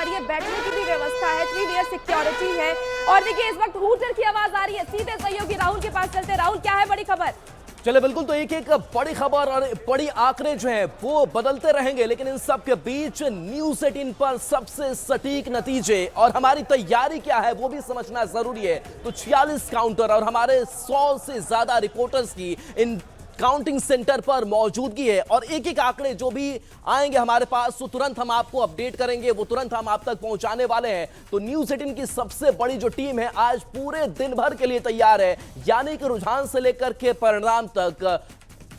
और ये बैठने की भी व्यवस्था है, 3 लेयर सिक्योरिटी है। और देखिए इस वक्त हूटर की आवाज आ रही है, सीधे सहयोगी राहुल के पास चलते। राहुल, क्या है बड़ी खबर? चले बिल्कुल, तो एक एक बड़ी खबर और बड़ी आंकड़े जो हैं वो बदलते रहेंगे, लेकिन इन सब के बीच न्यूज़ 18 पर सबसे सटीक नतीजे और हमारी तैयारी क्या है वो भी समझना जरूरी है। तो 46 काउंटर और हमारे 100 से ज्यादा रिपोर्टर्स की इन काउंटिंग सेंटर पर मौजूदगी है और एक एक आंकड़े जो भी आएंगे हमारे पास तो तुरंत हम आपको अपडेट करेंगे, वो तुरंत हम आप तक पहुंचाने वाले हैं। तो न्यूज़ 18 की सबसे बड़ी जो टीम है आज पूरे दिन भर के लिए तैयार है, यानी कि रुझान से लेकर के परिणाम तक,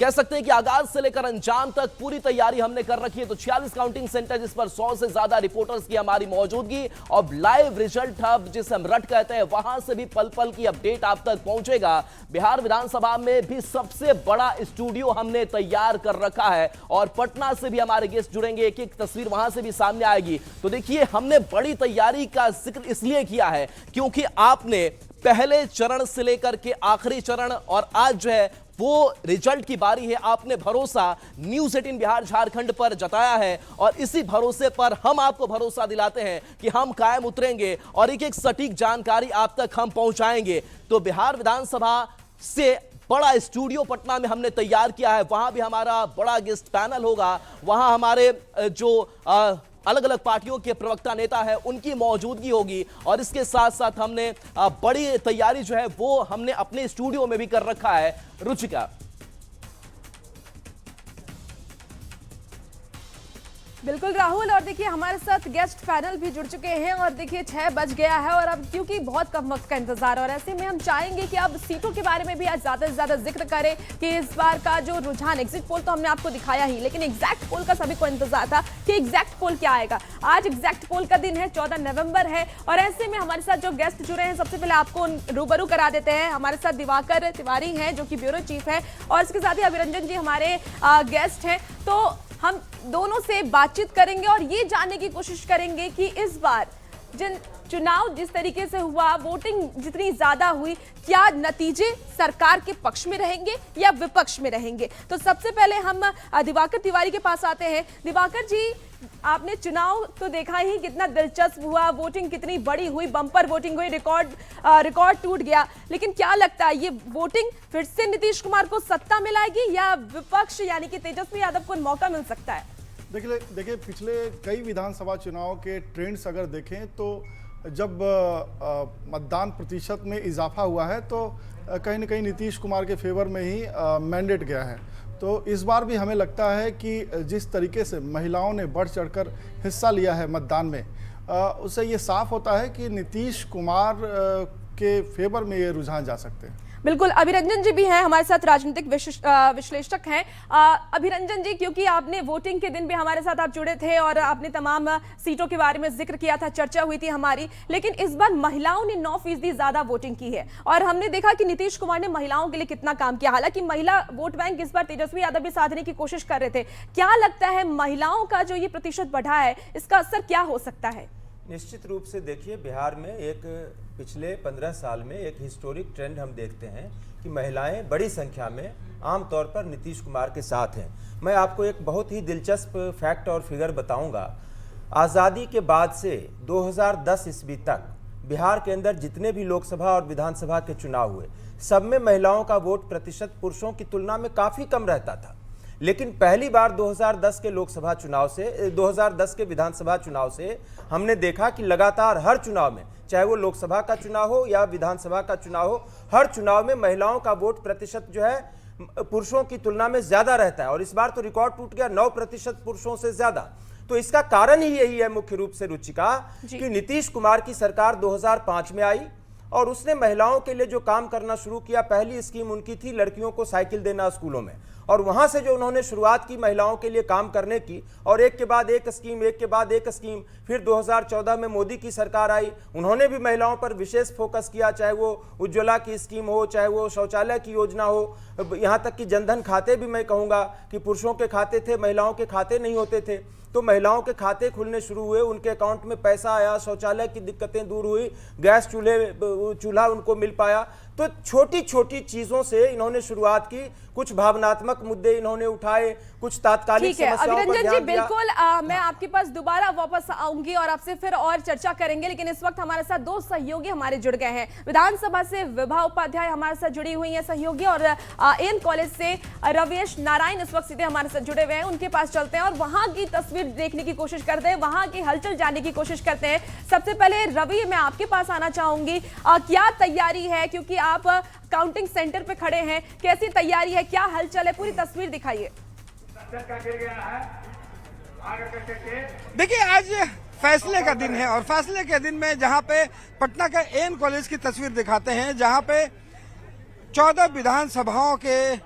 कह सकते हैं कि आगाज से लेकर अंजाम तक पूरी तैयारी हमने कर रखी है। तो 46 काउंटिंग सेंटर जिस पर 100 से ज्यादा रिपोर्टर्स की हमारी मौजूदगी और लाइव रिजल्ट हब जिसे हम रट कहते हैं, वहां से भी पल पल की अपडेट आप तक पहुंचेगा। बिहार विधानसभा में भी सबसे बड़ा स्टूडियो हमने तैयार कर रखा है और पटना से भी हमारे गेस्ट जुड़ेंगे, एक एक तस्वीर वहां से भी सामने आएगी। तो देखिए हमने बड़ी तैयारी का जिक्र इसलिए किया है क्योंकि आपने पहले चरण से लेकर के आखिरी चरण और आज जो है वो रिजल्ट की बारी है, आपने भरोसा न्यूज़ 18 बिहार झारखंड पर जताया है और इसी भरोसे पर हम आपको भरोसा दिलाते हैं कि हम कायम उतरेंगे और एक एक सटीक जानकारी आप तक हम पहुंचाएंगे। तो बिहार विधानसभा से बड़ा स्टूडियो पटना में हमने तैयार किया है, वहां भी हमारा बड़ा गेस्ट पैनल होगा, वहां हमारे जो अलग अलग पार्टियों के प्रवक्ता नेता है उनकी मौजूदगी होगी और इसके साथ साथ हमने बड़ी तैयारी जो है वो हमने अपने स्टूडियो में भी कर रखा है। रुचिका, बिल्कुल राहुल, और देखिए हमारे साथ गेस्ट पैनल भी जुड़ चुके हैं और देखिए 6 बज गया है और अब क्योंकि बहुत कम वक्त का इंतजार है और ऐसे में हम चाहेंगे कि अब सीटों के बारे में भी आज ज्यादा से ज्यादा जिक्र करें कि इस बार का जो रुझान, एग्जिट पोल तो हमने आपको दिखाया ही, लेकिन एग्जैक्ट पोल का सभी को इंतजार था कि एग्जैक्ट पोल क्या आएगा। आज एग्जैक्ट पोल का दिन है, 14 नवंबर है और ऐसे में हमारे साथ जो गेस्ट जुड़े हैं सबसे पहले आपको रूबरू करा देते हैं। हमारे साथ दिवाकर तिवारी हैं जो कि ब्यूरो चीफ है और इसके साथ ही अभिरंजन जी हमारे गेस्ट हैं। तो हम दोनों से बातचीत करेंगे और ये जानने की कोशिश करेंगे कि इस बार जिन चुनाव जिस तरीके से हुआ, वोटिंग जितनी ज्यादा हुई, क्या नतीजे सरकार के पक्ष में रहेंगे या विपक्ष में रहेंगे। तो सबसे पहले हम दिवाकर तिवारी के पास आते हैं। दिवाकर जी, आपने चुनाव तो देखा ही, कितना दिलचस्प हुआ, वोटिंग कितनी बड़ी हुई, बम्पर वोटिंग हुई, रिकॉर्ड टूट गया, लेकिन क्या लगता है ये वोटिंग फिर से नीतीश कुमार को सत्ता में लाएगी या विपक्ष यानी कि तेजस्वी यादव को मौका मिल सकता है? देखिए पिछले कई विधानसभा चुनाव के ट्रेंड्स अगर देखें तो जब मतदान प्रतिशत में इजाफा हुआ है तो कहीं ना कहीं नीतीश कुमार के फेवर में ही मैंडेट गया है। तो इस बार भी हमें लगता है कि जिस तरीके से महिलाओं ने बढ़ चढ़कर हिस्सा लिया है मतदान में, उससे ये साफ होता है कि नीतीश कुमार के फेवर में ये रुझान जा सकते हैं। बिल्कुल, अभिरंजन जी भी हैं हमारे साथ, राजनीतिक विश्लेषक हैं। अभिरंजन जी, क्योंकि आपने वोटिंग के दिन भी हमारे साथ आप जुड़े थे और आपने तमाम सीटों के बारे में जिक्र किया था, चर्चा हुई थी हमारी, लेकिन इस बार महिलाओं ने 9% ज्यादा वोटिंग की है और हमने देखा कि नीतीश कुमार ने महिलाओं के लिए कितना काम किया। हालांकि महिला वोट बैंक इस बार तेजस्वी यादव भी साधने की कोशिश कर रहे थे। क्या लगता है महिलाओं का जो ये प्रतिशत बढ़ा है इसका असर क्या हो सकता है? निश्चित रूप से देखिए, बिहार में एक पिछले 15 साल में एक हिस्टोरिक ट्रेंड हम देखते हैं कि महिलाएं बड़ी संख्या में आमतौर पर नीतीश कुमार के साथ हैं। मैं आपको एक बहुत ही दिलचस्प फैक्ट और फिगर बताऊंगा। आज़ादी के बाद से 2010 ईस्वी तक बिहार के अंदर जितने भी लोकसभा और विधानसभा के चुनाव हुए, सब में महिलाओं का वोट प्रतिशत पुरुषों की तुलना में काफ़ी कम रहता था। लेकिन पहली बार 2010 के लोकसभा चुनाव से 2010 के विधानसभा चुनाव से हमने देखा कि लगातार हर चुनाव में, चाहे वो लोकसभा का चुनाव हो या विधानसभा का चुनाव हो, हर चुनाव में महिलाओं का वोट प्रतिशत जो है पुरुषों की तुलना में ज्यादा रहता है और इस बार तो रिकॉर्ड टूट गया, 9% पुरुषों से ज्यादा। तो इसका कारण ही यही है मुख्य रूप से रुचिका कि नीतीश कुमार की सरकार 2005 में आई और उसने महिलाओं के लिए जो काम करना शुरू किया, पहली स्कीम उनकी थी लड़कियों को साइकिल देना स्कूलों में, और वहां से जो उन्होंने शुरुआत की महिलाओं के लिए काम करने की, और एक के बाद एक स्कीम, एक के बाद एक स्कीम, फिर 2014 में मोदी की सरकार आई, उन्होंने भी महिलाओं पर विशेष फोकस किया, चाहे वो उज्ज्वला की स्कीम हो, चाहे वो शौचालय की योजना हो, यहाँ तक कि जनधन खाते भी मैं कहूँगा कि पुरुषों के खाते थे, महिलाओं के खाते नहीं होते थे, तो महिलाओं के खाते खुलने शुरू हुए, उनके अकाउंट में पैसा आया, शौचालय की दिक्कतें दूर हुई, गैस चूल्हा उनको मिल पाया। तो छोटी छोटी चीजों से इन्होंने शुरुआत की, कुछ भावनात्मक मुद्दे इन्होंने उठाए, कुछ तात्कालिक ठीक है समस्याओं पर अभिरंजन जी, ध्यान दिया। बिल्कुल मैं आपके पास दोबारा वापस आऊंगी और आपसे फिर और चर्चा करेंगे, लेकिन इस वक्त हमारे साथ दो सहयोगी हमारे जुड़ गए हैं। विधानसभा से विभा उपाध्याय हमारे साथ जुड़ी हुई हैं सहयोगी, और एन कॉलेज से रवेश नारायण इस वक्त सीधे हमारे साथ जुड़े हुए हैं। उनके पास चलते हैं और वहां की तस्वीर देखने की कोशिश करते हैं, वहां की हलचल जानने की कोशिश करते हैं। सबसे पहले रवि, मैं आपके पास आना चाहूंगी, क्या तैयारी है, क्योंकि आप काउंटिंग सेंटर पे खड़े हैं, कैसी तैयारी है, क्या हलचल है, पूरी तस्वीर दिखाइए। देखिए, आज फैसले का दिन है और फैसले के दिन में जहां पे पटना का एन कॉलेज की तस्वीर दिखाते हैं, जहां पे 14 विधानसभाओं के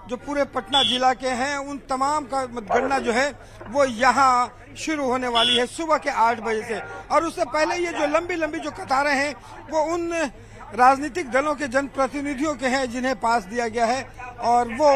जो पूरे पटना जिला के हैं उन तमाम का मतगणना जो है वो यहाँ शुरू होने वाली है सुबह के 8 बजे से। और उससे पहले ये जो लंबी लंबी जो कतारें हैं वो उन राजनीतिक दलों के जनप्रतिनिधियों के हैं जिन्हें पास दिया गया है और वो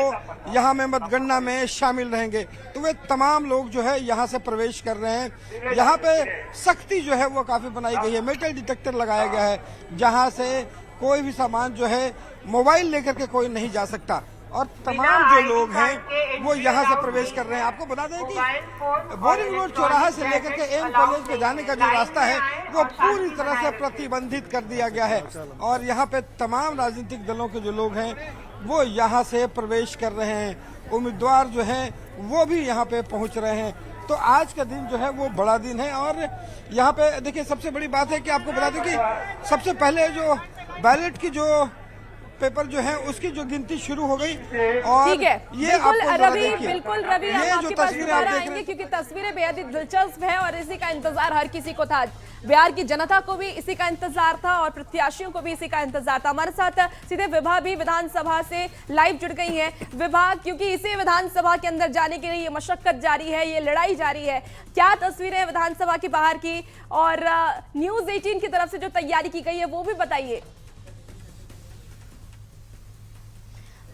यहाँ में मतगणना में शामिल रहेंगे। तो वे तमाम लोग जो है यहाँ से प्रवेश कर रहे हैं। यहाँ पे सख्ती जो है वो काफी बनाई गई है, मेटल डिटेक्टर लगाया गया है जहाँ से कोई भी सामान जो है मोबाइल लेकर के कोई नहीं जा सकता। और तमाम जो लोग हैं वो यहाँ से प्रवेश कर रहे हैं। आपको बता दें कि बोरिंग रोड चौराहा से लेकर के एम कॉलेज में जाने का जो रास्ता है वो पूरी तरह से प्रतिबंधित कर दिया गया है और यहाँ पे तमाम राजनीतिक दलों के जो लोग हैं वो यहाँ से प्रवेश कर रहे हैं। उम्मीदवार जो हैं वो भी यहाँ पे पहुँच रहे हैं। तो आज का दिन जो है वो बड़ा दिन है और यहाँ पे देखिए सबसे बड़ी बात है कि आपको बता दें कि सबसे पहले जो बैलेट की जो पेपर जो है उसकी जो गिनती शुरू हो गई और ठीक है, ये बिल्कुल रवि हम आपके पास दोबारा आएंगे क्योंकि तस्वीरें बेहद ही दिलचस्प है और इसी का इंतजार हर किसी को था। बिहार की जनता को भी इसी का इंतजार था और प्रत्याशियों को भी इसी का इंतजार था। हमारे साथ सीधे विभा भी विधानसभा से लाइव जुड़ गई है। विभा, क्योंकि इसी विधानसभा के अंदर जाने के लिए ये मशक्कत जारी है, ये लड़ाई जारी है, क्या तस्वीरें है विधानसभा की बाहर की और न्यूज 18 की तरफ से जो तैयारी की गई है वो भी बताइए।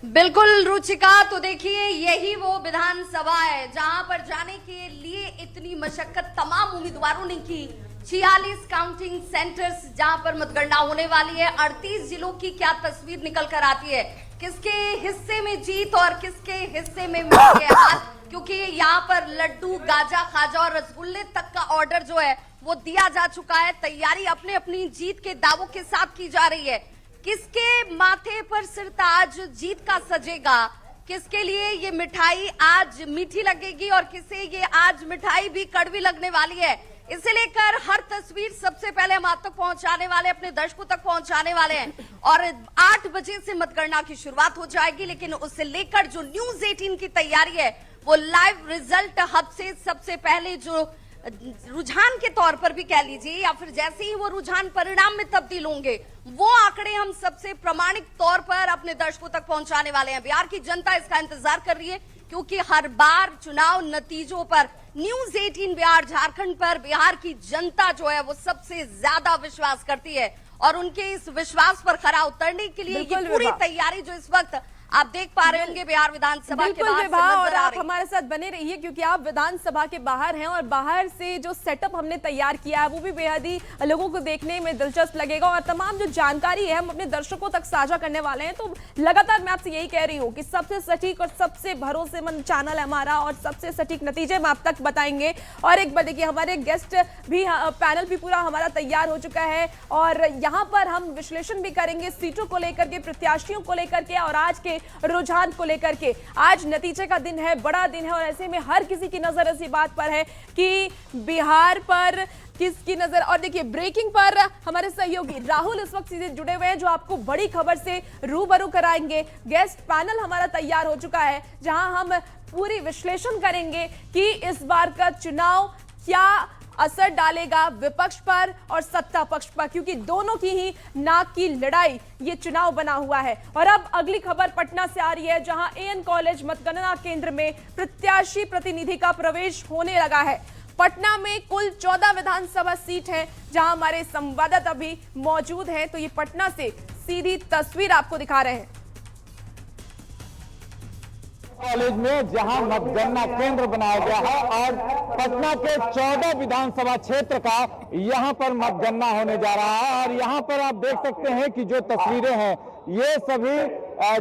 बिल्कुल रुचिका, तो देखिए यही वो विधानसभा है जहां पर जाने के लिए इतनी मशक्कत तमाम उम्मीदवारों ने की। 46 काउंटिंग सेंटर्स जहां पर मतगणना होने वाली है। 38 जिलों की क्या तस्वीर निकल कर आती है, किसके हिस्से में जीत और किसके हिस्से में मिल गया हार, क्योंकि यहाँ पर लड्डू, गाजा, खाजा और रसगुल्ले तक का ऑर्डर जो है वो दिया जा चुका है। तैयारी अपने अपनी जीत के दावों के साथ की जा रही है। किसके माथे पर सिर ताज जीत का सजेगा, किसके लिए ये मिठाई आज मीठी लगेगी और किसे ये आज मिठाई भी कड़वी लगने वाली है, इसे लेकर हर तस्वीर सबसे पहले हम आप तक पहुंचाने वाले, अपने दर्शकों तक पहुंचाने वाले हैं। और 8 बजे से मतगणना की शुरुआत हो जाएगी, लेकिन उससे लेकर जो न्यूज 18 की तैयारी है वो लाइव रिजल्ट हब से सबसे पहले जो रुझान के तौर पर भी कह लीजिए या फिर जैसे ही वो रुझान परिणाम में तब्दील होंगे वो आंकड़े हम सबसे प्रामाणिक तौर पर अपने दर्शकों तक पहुंचाने वाले हैं। बिहार की जनता इसका इंतजार कर रही है क्योंकि हर बार चुनाव नतीजों पर न्यूज 18 बिहार झारखंड पर बिहार की जनता जो है वो सबसे ज्यादा विश्वास करती है और उनके इस विश्वास पर खरा उतरने के लिए ये पूरी तैयारी जो इस वक्त आप देख पा रहे होंगे बिहार विधानसभा के बाहर से और आप हमारे साथ बने रहिए क्योंकि आप विधानसभा के बाहर हैं और बाहर से जो सेटअप हमने तैयार किया है वो भी बेहद ही लोगों को देखने में दिलचस्प लगेगा और तमाम जो जानकारी है हम अपने दर्शकों तक साझा करने वाले हैं। तो लगातार मैं आपसे यही कह रही हूँ कि सबसे सटीक और सबसे भरोसेमंद चैनल है हमारा और सबसे सटीक नतीजे हम आप तक बताएंगे। और एक बार देखिए हमारे गेस्ट भी, पैनल भी पूरा हमारा तैयार हो चुका है और यहाँ पर हम विश्लेषण भी करेंगे सीटों को लेकर के, प्रत्याशियों को लेकर के और आज के रुझान को लेकर के। आज नतीजे का दिन है, बड़ा दिन है और ऐसे में हर किसी की नजर इसी बात पर है कि बिहार पर किसकी नजर। और देखिए ब्रेकिंग पर हमारे सहयोगी राहुल इस वक्त सीधे जुड़े हुए हैं जो आपको बड़ी खबर से रूबरू कराएंगे। गेस्ट पैनल हमारा तैयार हो चुका है जहां हम पूरी विश्लेषण करेंगे कि इस बार का चुनाव क्या असर डालेगा विपक्ष पर और सत्ता पक्ष पर, क्योंकि दोनों की ही नाक की लड़ाई ये चुनाव बना हुआ है। और अब अगली खबर पटना से आ रही है जहां एएन कॉलेज मतगणना केंद्र में प्रत्याशी प्रतिनिधि का प्रवेश होने लगा है। पटना में कुल 14 विधानसभा सीट है जहां हमारे संवाददाता भी मौजूद हैं। तो ये पटना से सीधी तस्वीर आपको दिखा रहे हैं। कॉलेज में जहां मतगणना केंद्र बनाया गया है और पटना के 14 विधानसभा क्षेत्र का यहां पर मतगणना होने जा रहा है। और यहां पर आप देख सकते हैं कि जो तस्वीरें हैं ये सभी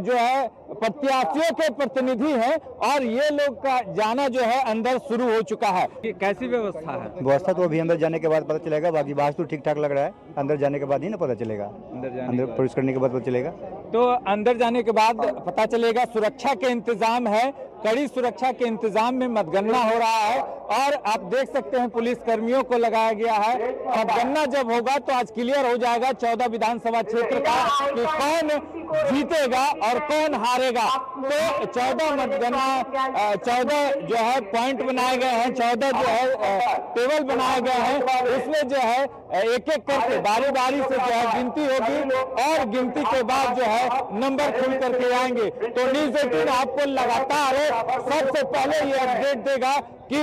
जो है प्रत्याशियों के प्रतिनिधि हैं और ये लोग का जाना जो है अंदर शुरू हो चुका है। कैसी व्यवस्था है? व्यवस्था तो अभी अंदर जाने के बाद पता चलेगा, बाकी बाहर तो ठीक ठाक लग रहा है, अंदर जाने के बाद ही ना पता चलेगा। अंदर प्रवेश करने के बाद पता चलेगा। तो अंदर जाने के बाद पता चलेगा। सुरक्षा के इंतजाम है, कड़ी सुरक्षा के इंतजाम में मतगणना हो रहा है और आप देख सकते हैं पुलिस कर्मियों को लगाया गया है। मतगणना जब होगा तो आज क्लियर हो जाएगा 14 विधानसभा क्षेत्र का कि कौन जीतेगा और कौन हारेगा। तो 14 मतगणना 14 जो है पॉइंट बनाए गए हैं, 14 जो है टेबल बनाए गए हैं, उसमें जो है एक एक करके बारी बारी से जो है गिनती होगी और गिनती के बाद जो है नंबर खुल करके आएंगे। तो न्यूज़ 18 आपको लगातार सबसे पहले ये अपडेट देगा कि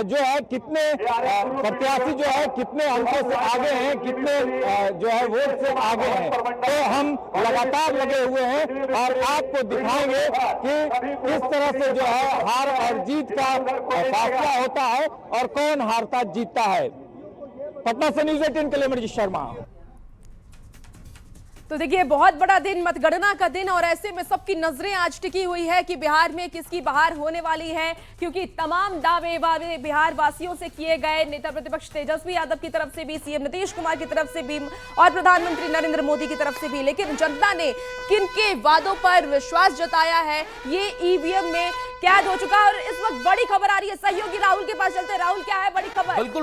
जो है कितने प्रत्याशी जो है कितने अंकों से आगे हैं, कितने जो है वोट से आगे हैं। तो हम लगातार लगे हुए हैं और आपको दिखाएंगे कि किस तरह से जो है हार और जीत का फैसला होता है और कौन हारता जीतता है। पटना से न्यूज़ 18 के लिए अमरजीत शर्मा। तो देखिए बहुत बड़ा दिन, मतगणना का दिन, और ऐसे में सबकी नजरें आज टिकी हुई है कि बिहार में किसकी बहार होने वाली है, क्योंकि तमाम दावे वावे बिहार वासियों से किए गए, नेता प्रतिपक्ष तेजस्वी यादव की तरफ से भी, सीएम नीतीश कुमार की तरफ से भी और प्रधानमंत्री नरेंद्र मोदी की तरफ से भी। लेकिन जनता ने किनके वादों पर विश्वास जताया है ये ईवीएम में कैद हो चुका है। और इस वक्त बड़ी खबर आ रही है, सहयोगी राहुल के पास चलते। राहुल, क्या है बड़ी खबर?